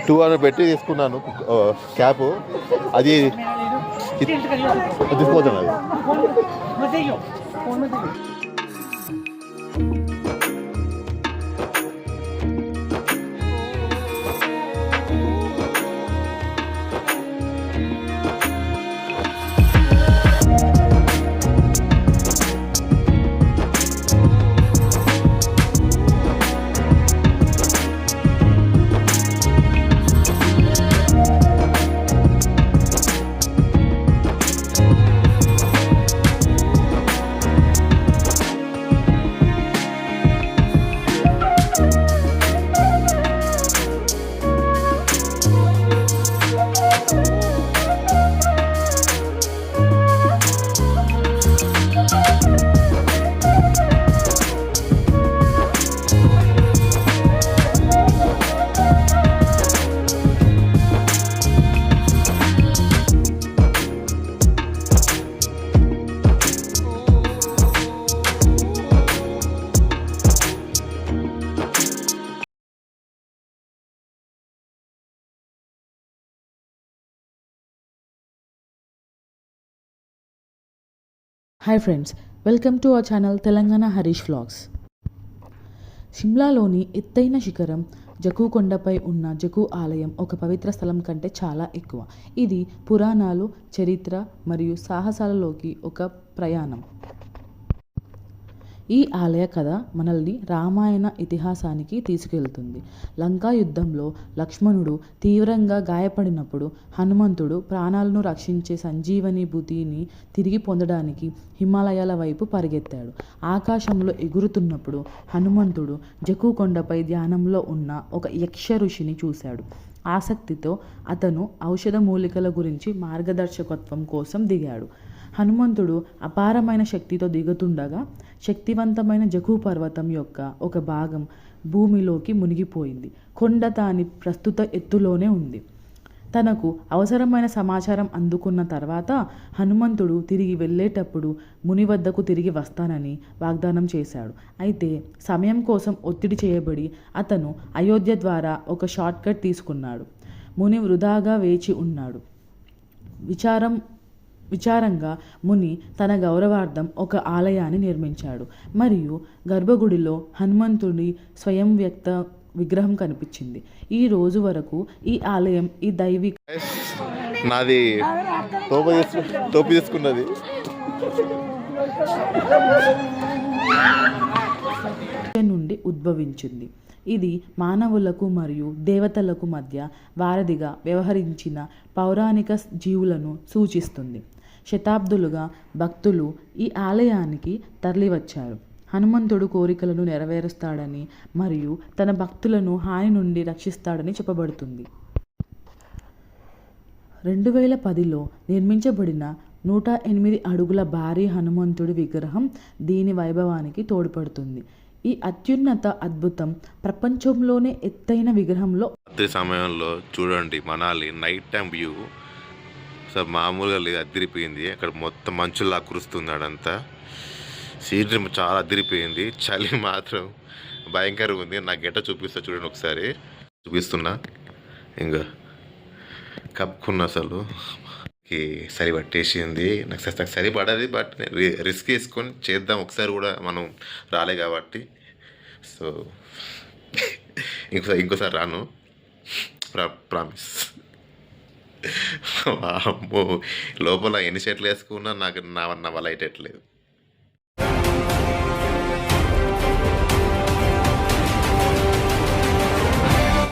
200 పెట్టి తీసుకున్నాను క్యాప్. అది తీసుకోవద్దాను అది. Hi friends, welcome to our channel Telangana Harish vlogs. షిమ్లాలోని ఎత్తైన శిఖరం జకు కొండపై ఉన్న జకు ఆలయం ఒక పవిత్ర స్థలం కంటే చాలా ఎక్కువ. ఇది పురాణాలు, చరిత్ర మరియు సాహసాలలోకి ఒక ప్రయాణం. ఈ ఆలయ కథ మనల్ని రామాయణ ఇతిహాసానికి తీసుకెళ్తుంది. లంకా యుద్ధంలో లక్ష్మణుడు తీవ్రంగా గాయపడినప్పుడు హనుమంతుడు ప్రాణాలను రక్షించే సంజీవని బూతిని తిరిగి పొందడానికి హిమాలయాల వైపు పరిగెత్తాడు. ఆకాశంలో ఎగురుతున్నప్పుడు హనుమంతుడు జకు కొండపై ధ్యానంలో ఉన్న ఒక యక్ష ఋషిని చూశాడు. ఆసక్తితో అతను ఔషధ మూలికల గురించి మార్గదర్శకత్వం కోసం దిగాడు. హనుమంతుడు అపారమైన శక్తితో దిగుతుండగా శక్తివంతమైన జకు పర్వతం యొక్క ఒక భాగం భూమిలోకి మునిగిపోయింది. కొండ దాని ప్రస్తుత ఎత్తులోనే ఉంది. తనకు అవసరమైన సమాచారం అందుకున్న తర్వాత హనుమంతుడు తిరిగి వెళ్ళేటప్పుడు ముని వద్దకు తిరిగి వస్తానని వాగ్దానం చేశాడు. అయితే సమయం కోసం ఒత్తిడి చేయబడి అతను అయోధ్య ద్వారా ఒక షార్ట్కట్ తీసుకున్నాడు. ముని వృధాగా వేచి ఉన్నాడు. విచారంగా ముని తన గౌరవార్థం ఒక ఆలయాన్ని నిర్మించాడు మరియు గర్భగుడిలో హనుమంతుడి స్వయం వ్యక్త విగ్రహం కనిపించింది. ఈ రోజు వరకు ఈ ఆలయం ఈ దైవిక నాది టోపీ తీసుకున్నది నుండి ఉద్భవించింది. ఇది మానవులకు మరియు దేవతలకు మధ్య వారధిగా వ్యవహరించిన పౌరాణిక జీవులను సూచిస్తుంది. శతాబ్దులుగా భక్తులు ఈ ఆలయానికి తరలివచ్చారు. హనుమంతుడు కోరికలను నెరవేరుస్తాడని మరియు తన భక్తులను హాని నుండి రక్షిస్తాడని చెప్పబడుతుంది. 2010లో నిర్మించబడిన 108 అడుగుల భారీ హనుమంతుడి విగ్రహం దీని వైభవానికి తోడ్పడుతుంది. ఈ అత్యున్నత అద్భుతం ప్రపంచంలోనే ఎత్తైన విగ్రహంలో రాత్రి సమయంలో చూడండి. Manali night time view sir మామూలుగా లేదు, అదిరిపోయింది. అక్కడ మొత్తం మంచులా కురుస్తుంది. అడంతా సీనరీ చాలా అదిరిపోయింది. చలి మాత్రం భయంకరంగా ఉంది. నా గెట చూపిస్తా చూడండి ఒకసారి. చూపిస్తున్నా. ఇంకా కప్పుకున్న అసలు సరి పట్టేసింది. నాకు సరిపడది, బట్ రిస్క్ వేసుకొని చేద్దాం ఒకసారి కూడా, మనం రాలే కాబట్టి. సో ఇంకోసారి రాను, ప్రామిస్. అమ్మో, లోపల ఎన్ని షర్ట్లు వేసుకున్నా నాకు నా వల్ల అయ్యేటట్లేదు.